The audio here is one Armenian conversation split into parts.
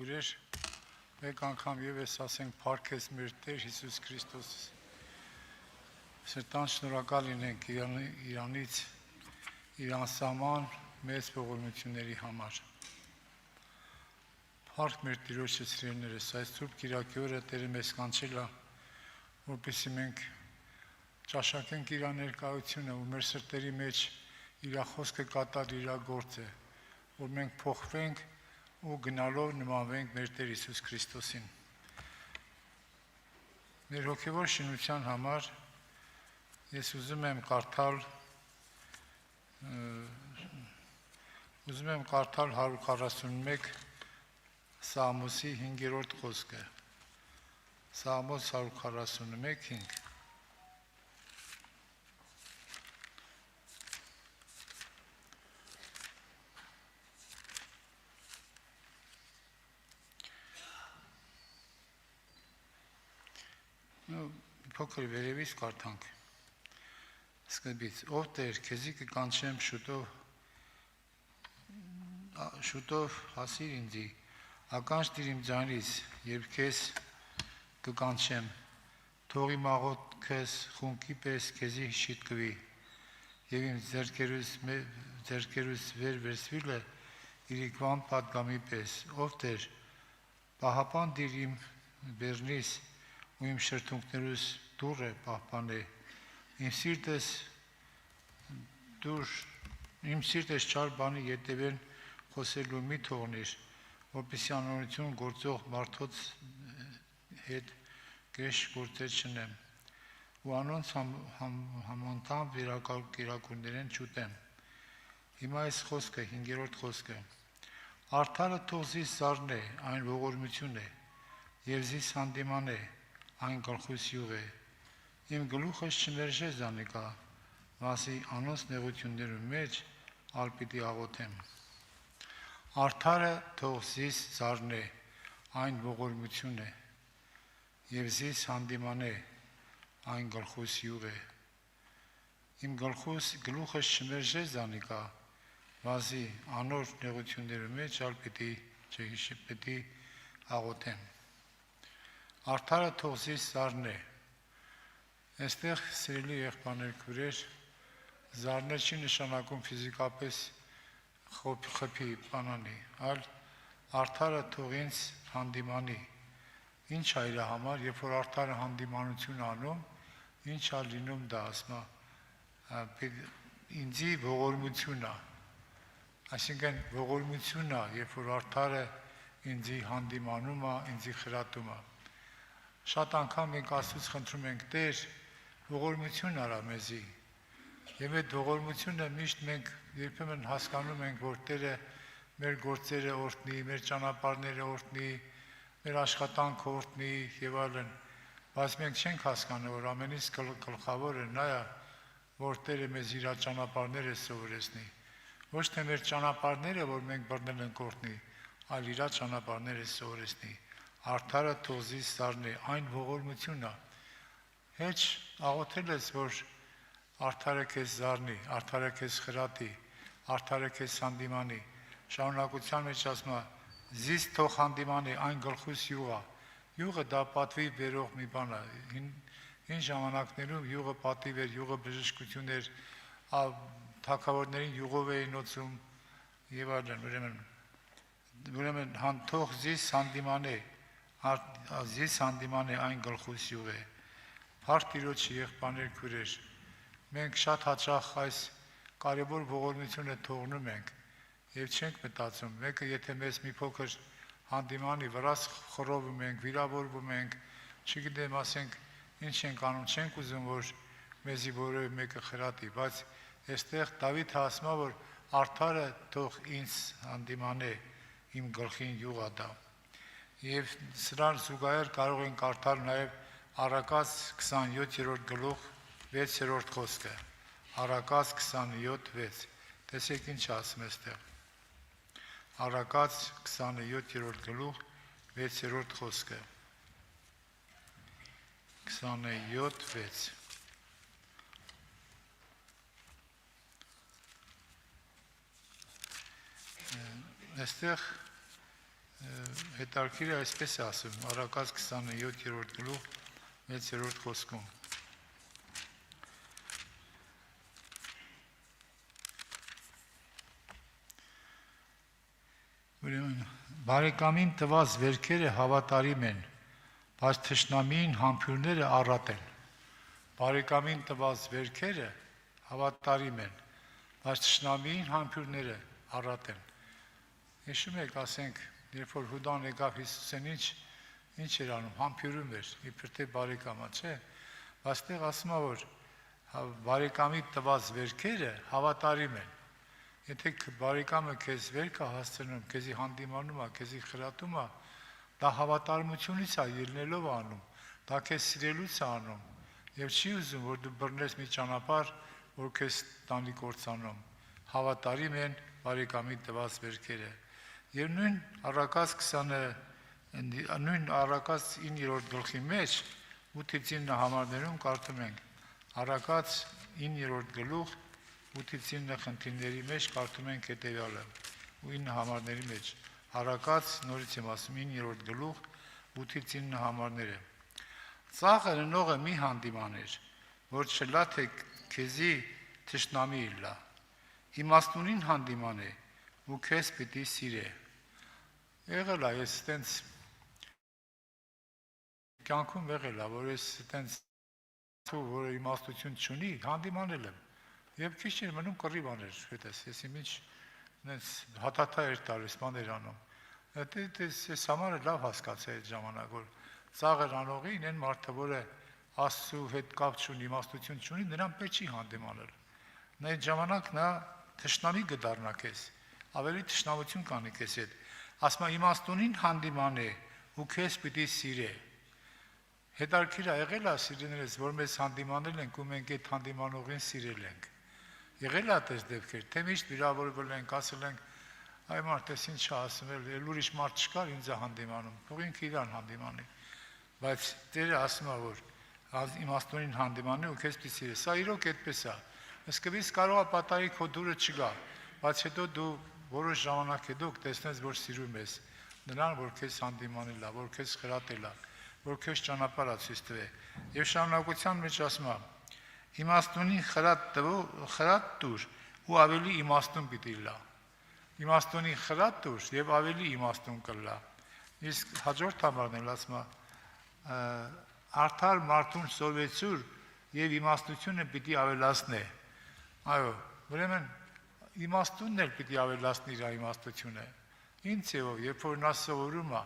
քուրեր, մեկ անգամ ևս ասենք փառքես մեր Տեր Հիսուս Քրիստոս։ Սրտան շնորհակալ լինենք Իրանից իր անսահման մեծ ողորմությունների համար։ Փառք մեր Տիրոջը սիրելիներս, այս Սուրբ Կիրակի օրը Տերը մեզ կանչել է, որպեսզի մենք ճաշակենք իր ներկայությունը, ու մեր սրտերի մեջ իր խոսքը կատարի իր գործը, որ մենք փոխվենք ու գնալով նմանվենք մեր Տեր Հիսուս Քրիստոսին։ Մեր հոգևոր շինության համար ես ուզում եմ կարդալ 141 Սաղմոսի 5-րդ խոսքը։ Սաղմոս 141:5 Փոքր վերևից կարդանք։ Սկզբից ով Տեր, քեզի կկանչեմ շուտով հասիր ինձի, ականջ դիր իմ ձայնից, երբ քեզ կկանչեմ, թող իմ աղոթքս խունկի պես քեզի շիտկվի, եւ իմ ձեռքերուս վեր վերցվիլը իրիկվան պատգամի պես, ով Տեր, պահապան դիր իմ բեռնից ու իմ շրթունքներուս դուռը պահպանե, իմ սիրտս չար բանի ետևեն խոսելու մի թողնիր, որպեսզի անօրություն գործող մարդոց հետ կեշ գործեր չնեմ, ու անոնց համանդամ կերակուրներեն չուտեմ։ Հիմա այս խոսքը, 5-րդ խոսքը, արդարը թող զիս զարնե, այն ողորմություն է, եւ զիս հանդիմանե, այն գլխուս յուղ է, իմ գլուխս չմերժե զանիկա, վասի անոնց նեղություններու մեջ ալ պիտի աղոթեմ։ Արդարը թող զիս զարնե, այն ողորմություն է, եւ զիս հանդիմանե, այն գլխուս յուղ է, իմ գլուխս չմերժե զանիկա, վասի անոր նեղություններու մեջ ալ պիտի աղոթեմ։ Արդարը թող զիս զարնե։ Այստեղ սիրելի եղբայրներ քուրեր, զարնել չի նշանակում ֆիզիկապես խփի բանանի, այլ արդարը թող ինձ հանդիմանի։ Ինչ է իր համար, երբ որ արդարը հանդիմանություն անում, ինչ է լինում դա, ասма ինձի ողորմություն է, այսինքն ողորմություն է, երբ որ արդարը ինձի հանդիմանում է, ինձի խրատում է։ Շատ անգամ մենք Աստծուց խնդրում ենք Տեր, ողորմություն արա մեզի, եւ այդ ողորմությունը միշտ մենք երբեմն հասկանում ենք, որ Տերը մեր գործերը օրհնի, մեր ճանապարհները օրհնի, մեր աշխատանքը օրհնի եւ այլն, բայց մենք չենք հասկանում, որ ամենից գլխավորը նա է, որ Տերը մեզ իր ճանապարհները սովորեցնի, ոչ թե մեր ճանապարհները, որ մենք բռնել ենք օրհնի, այլ իր ճանապարհները սովորեցնի։ Արդարը թող զիս զարնե, այն ողորմությունն է։ Հեչ աղոթել ես, որ արդարը քեզ զարնի, արդարը քեզ խրատի, արդարը քեզ հանդիմանի։ Շարունակության մեջ ասում է, զիս թող հանդիմանի, այն գլխուս յուղը։ Յուղը դա պատվի բերող մի բան է։ Հին ժամանակներում յուղը պատիվ էր, յուղը բժշկություն էր, թագավորներին յուղով էին նոցում եւ այլն, ուրեմն թող զիս հանդիմանե այն գլխուս յուղ է։ Փառք Տիրոջը եղբայրներ քուրեր, մենք շատ հաճախ այս կարևոր ողորմությունը թողնում ենք եւ չենք մտածում, մեկը եթե մեզ մի փոքր հանդիմանի, վրաս խռովում ենք, վիրավորվում ենք, չգիտեմ, ասենք, ինչ ենք անում, չենք ուզում, որ մեզի որևէ մեկը խրատի, բայց այստեղ Դավիթը ասում է, որ արդարը թող ինձ հանդիմանե, իմ գլխին յուղ է դա։ Եվ սրան զուգահեռ կարող ենք կարդալ նաև Առակաց 27-րդ գլուխ 6-րդ խոսքը։ Առակաց 27:6։ Տեսեք ինչ ասում այստեղ։ Առակաց 27-րդ գլուխ 6-րդ խոսքը։ 27:6։ Այստեղ հետարքիրը այսպես է ասում, Առակաց 27-րդ գլուխ 6-րդ խոսքում։ Բարեկամին տված վերքերը հավատարիմ են, բայց թշնամին համբույրները առատ են։ Բարեկամին տված վերքերը հավատարիմ են, բայց թշնամին համբույրները առատ են։ Հիշում եք, ասենք, երբ որ Հուդան եկավ Հիսուսին ինչ էր անում, համբույրում էր, իբր թե բարեկամա, չէ՞։ Բայց այդտեղ ասում է, որ բարեկամի տված վերքերը հավատարիմ են։ Եթե բարեկամը քեզ վերք է հասցնում, քեզի հանդիմանում է, քեզի խրատում է, դա հավատարմությունից է ելնելով անում, դա քեզ սիրելուց է անում, եւ չի ուզում, որ դու բռնես մի ճանապարհ, որ քեզ տանի կործանում։ Հավատարիմ են բարեկամի տված վերքերը։ Եվ նույն Առակաց 9-րդ գլխի մեջ 8-ից 9 համարներում կարդում ենք, Առակաց 9-րդ գլուխ 8-ից 9 խնդիրների մեջ կարդում ենք հետևյալը, ու 9 համարների մեջ, Առակաց, նորից եմ ասում, 9-րդ գլուխ 8-ից 9 համարները։ Ծաղը ննողը մի հանդիմաներ, որ չլա թե քեզի թշնամի իլա, իմաստունին հանդիման է, ու քեզ պիտի սիրե։ Եղել է, ես տենց կյանքում եղել է, որ ես տենց որը իմաստություն չունի, հանդիմանել եմ, և քիչ էր մնում կռիվ աներ հետս, ես իմ ինչ հատաթա էր տալիս, բան էր անում։ Ես համարը լավ հասկացա այդ ժամանակ, որ ծաղր անողին են մարդը, որը Աստծու հետ կապ չունի, իմաստություն չունի, նրան պետք չի հանդիմանել։ Նա այդ ժամանակ նա թշնամի կդառնա քեզ, ավելի թշնամություն կանի քեզ հետ։ Ասում է իմաստունին հանդիման է, ու քեզ պիտի սիրե։ Հետարքիր է եղել է սիրելիներս, որ մեզ հանդիմանել ենք ու մենք այդ հանդիմանողին սիրել ենք։ Եղել է այդպես դեպքեր, թե միշտ վիրավորվել ենք, ասել ենք, այ մարդ էս ինչ է ասում, էլ ուրիշ մարդ չկար ինձ է հանդիմանում, թող ինքը իրան հանդիմանի։ Բայց Տերը ասում է, որ իմաստունին հանդիմանի ու քեզ պիտի սիրե։ Սա իրոք այդպես է։ Սկզբից կարող է պատահի քո դուրը չգա, բայց հետո դու որոշ ժամանակ հետո կտեսնես, որ սիրում ես նրան, որ քեզ հանդիմանել է, որ քեզ խրատել է, որ քեզ ճանապարհ է ցույց տվել։ Եվ շարունակության մեջ ասում է. իմաստունին խրատ տուր ու ավելի իմաստուն պիտի լա։ Իմաստունին խրատ տուր եւ ավելի իմաստուն կլա։ Իսկ հաջորդ համարն ասում է. արդար մարդուն սովեցուր եւ իմաստությունը պիտի ավելացնե։ Այո, ուրեմն իմաստունն էլ պիտի ավելացնի իր իմաստությունը։ Ինչ ձևով, երբ որ նա սովորում է,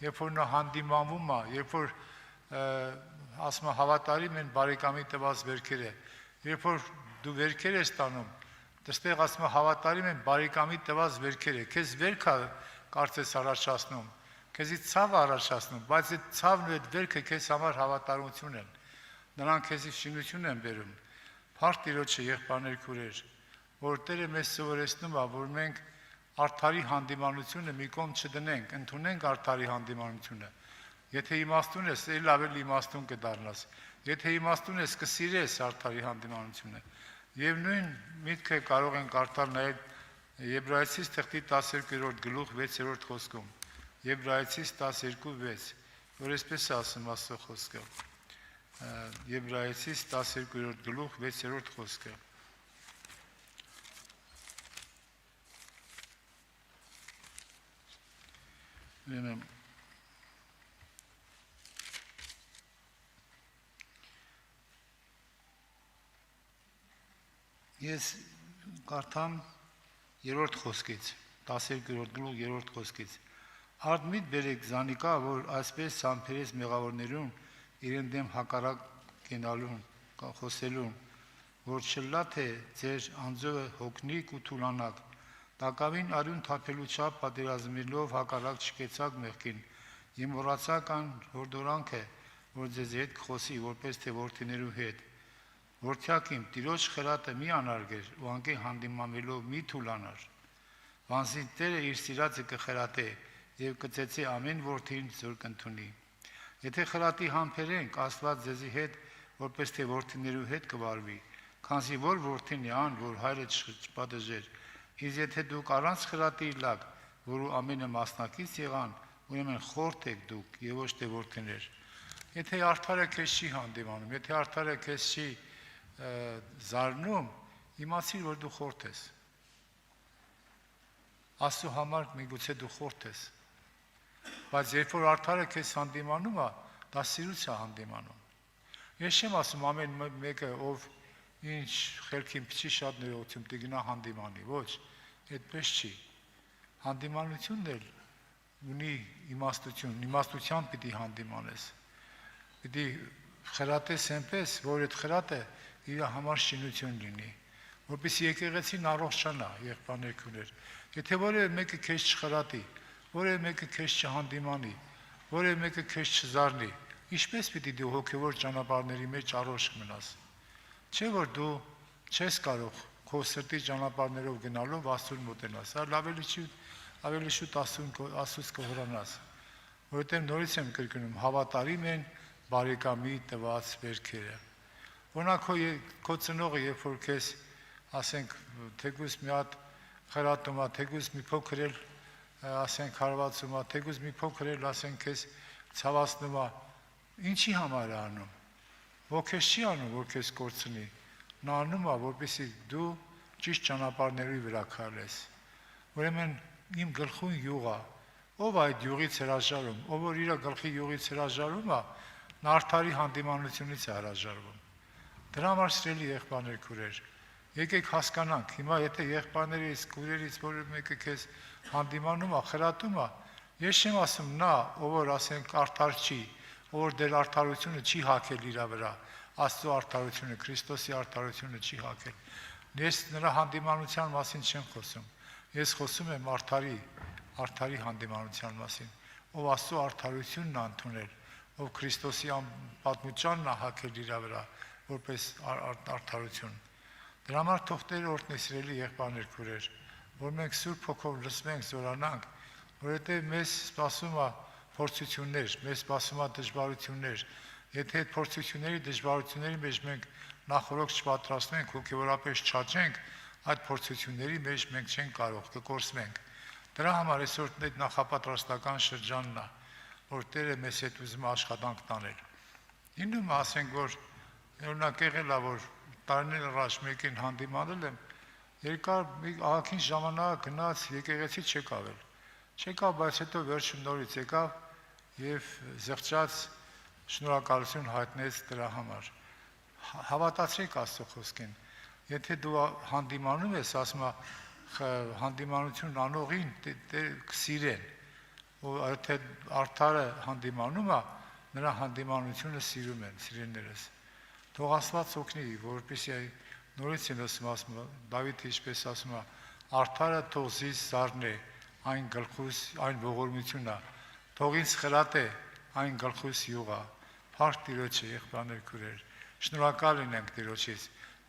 երբ որ նա հանդիմանվում է, երբ որ ասում է հավատարիմ են բարեկամի տված վերքերը, երբ որ դու վերքեր ես տանում, դստեղ ասում է հավատարիմ են բարեկամի տված վերքերը, քեզ վերք է կարծես առաջացնում, քեզի ցավ առաջացնում, բայց այդ ցավն ու այդ վերքը քեզ համար հավատարմություն են, նրանք քեզի շինություն են բերում։ Փառք Տիրոջը, եղբայրներ, քուրեր, որ Տերը մեզ սովորեցնում է, որ մենք արդարի հանդիմանությունը մի կողմ չդնենք, ընդունենք արդարի հանդիմանությունը։ Եթե իմաստուն ես, ել ավելի իմաստուն կդառնաս։ Եթե իմաստուն ես, կսիրես արդարի հանդիմանությունը։ Եվ նույն միտքը կարող ենք կարդալ նաև Եբրայեցիս թղթի 12-րդ գլուխ 6-րդ խոսքում։ Եբրայեցիս 12:6, որ այսպես է ասում Աստծո խոսքը։ Եբրայեցիս 12-րդ գլուխ 6-րդ խոսքը։ Ես կարդամ 3-րդ խոսքից, 12-րդ գլուխ 3-րդ խոսքից։ Արդմիտ բերեք զանիկա, որ այսպես սամփերես մեղավորներուն իրեն դեմ հակառակ կենալուն, խոսելուն, որ չլա թե ձեր անձովը հոգնիկ ու թուլանակ, տակավին արյուն թափելու չափ պատերազմելով հակառակ չկեցակ մեղքին, եւ մոռացակ ան հորդորանքը, որ ձեզ հետ կխոսի, որպես թե որդիներու հետ։ Որդյակիմ, Տիրոջ խրատը մի անարգեր ու անկե հանդիմանվելով մի թուլանար։ Վանսին Տերը իր սիրածը կխրատե եւ կծեծե ամեն որդին զոր կընդունի։ Եթե խրատի համբերենք, Աստված ձեզի հետ, որպես թե որդիներու հետ կվարվի, քանզի որ որդին է ան, որ հայրը չպատժեր, իսկ եթե դուք առանց խրատի լակ, որու ամենը մասնակից եղան, ուրեմն խորթ եք դուք եւ ոչ թե որդիներ։ Եթե արդարը քեզ չի հանդիմանում, եթե արդարը քեզ չի զարնում, իմացիր, որ դու խորթ ես։ Աստծո համար միգուցե դու խորթ ես։ Բայց երբ որ արդարը քեզ հանդիմանում է, դա սիրուց է հանդիմանում։ Ես չեմ ասում ամեն մեկը, ով ինչ խելքին փչի շատ ներողություն տիգնա հանդիմանի, ոչ, այդպես չի։ Հանդիմանությունն էլ ունի իմաստություն, իմաստության պիտի հանդիմանես։ Պիտի խրատես այնպես, որ այդ խրատը իր համար շինություն լինի, որպեսզի եկեղեցին առողջանա, եղբայրներ։ Եթե որևէ մեկը քեզ չխրատի, որևէ մեկը քեզ չհանդիմանի, որևէ մեկը քեզ չզարնի, ինչպես պիտի դու հոգևոր ճանապարհների մեջ առողջ մնաս։ Չէ՞ որ դու չես կարող քո սրտի ճանապարհներով գնալով Աստծուն մոտենաս, այլ ավելի շուտ Աստծուց կհորանաս, որովհետև նորից եմ կրկնում, հավատարիմ են բարեկամի տված վերքերը։ Օրինակ քո ծնողը, երբ որ քեզ, ասենք, թեկուզ մի հատ խրատում է, թեկուզ մի փոքր էլ, ասենք, հարվածում է, թեկուզ մի փոքր էլ, ասենք, քեզ ցավացնում է, ինչի համար է անում։ Ո քեզ չի անում, որ քեզ կորցնի։ Նա անում է, որպեսզի դու ճիշտ ճանապարհների վրա քայլես։ Ուրեմն իմ գլխուն յուղ է, ով այդ յուղից հրաժարում, ով որ իր գլխի յուղից հրաժարում է, նա արդարի հանդիմանությունից է հրաժարվում։ Դրա համար սիրելի եղբայրներ, քուրեր, եկեք հասկանանք, հիմա եթե եղբայրներից, քուրերից որևէ մեկը քեզ հանդիմանում է, խրատում է, ես չեմ ասում նա, ով որ ասենք արդար չի, ով որ դեր արդարությունը չի հագել իր վրա, Աստծո արդարությունը, Քրիստոսի արդարությունը չի հագել։ Ես նրա հանդիմանության մասին չեմ խոսում։ Ես խոսում եմ արդարի հանդիմանության մասին, ով Աստծո արդարությունն է ընդունել, ով Քրիստոսի պատմությանն է հագել իր վրա, որպես արդարություն։ Դրա համար թող Տերը օրհնի սիրելի եղբայրներ, քուրեր, որ մենք Սուրբ Հոգով լսվենք, զորանանք, որովհետև մեզ սպասում է փորձություններ, մեզ սպասում է դժվարություններ։ Եթե այդ փորձությունների, դժվարությունների մեջ մենք նախորոք չպատրաստվենք, հոգևորապես չաճենք, այդ փորձությունների մեջ մենք չենք կարող, կկորսվենք։ Դրա համար այսօր այդ նախապատրաստական շրջանն է, որ Տերը մեզ հետ ուզում է աշխատանք տանել։ Ինձ ասենք, որ օրինակ եղել է, որ տարիներ առաջ մեկին հանդիմանել եմ, երկար աղաքին ժամանակ գնաց, եկեղեցի չեկավ, բայց հետո վերջում նորից եկավ եւ զղջաց շնորհակալություն հայտնեց դրա համար։ Հավատացեք Աստծո խոսքին։ Եթե դու հանդիմանում ես, ասում է, հանդիմանություն անողին կսիրեն, եթե արդարը հանդիմանում է, նրա հանդիմանությունը սիրում են, սիրելիներս։ Թող Աստված օգնի, որպեսզի նորից են ասում, Դավիթը ինչպես ասում է, արդարը թող զիս զարնե, այն գլխուս, այն ողորմությունն է, թող ինձ խրատե, այն գլխուս յուղ է։ Փառք Տիրոջը, եղբայրներ, քուրեր, շնորհակալ լինենք Տիրոջից,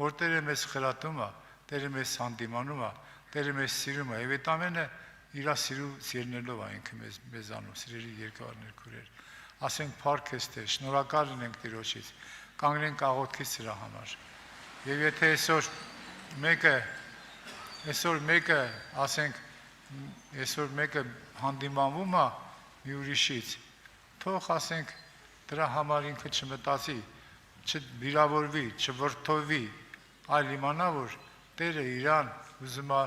որ Տերը մեզ խրատում է, Տերը մեզ հանդիմանում է, Տերը մեզ սիրում է, եւ այդ ամենը իր սիրուց ելնելով է ինքը մեզանում, սիրելի եղբայրներ, քուրեր։ Ասենք փառք ես Տեր, շնորհակալ լինենք Տիրոջից, կանգնենք աղոթքից սրա համար։ Եվ եթե այսօր մեկը հանդիմանվում է մի ուրիշից, թող ասենք դրա համար ինքը չմտածի, չվիրավորվի, չվրդովվի, այլ իմանա, որ Տերը իրան ուզում է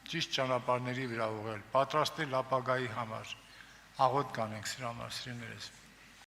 ճիշտ ճանապարհների վրա ուղղել, պատրաստել ապագայի համար։ Աղոթք կանենք սրա համար, սիրելիներս։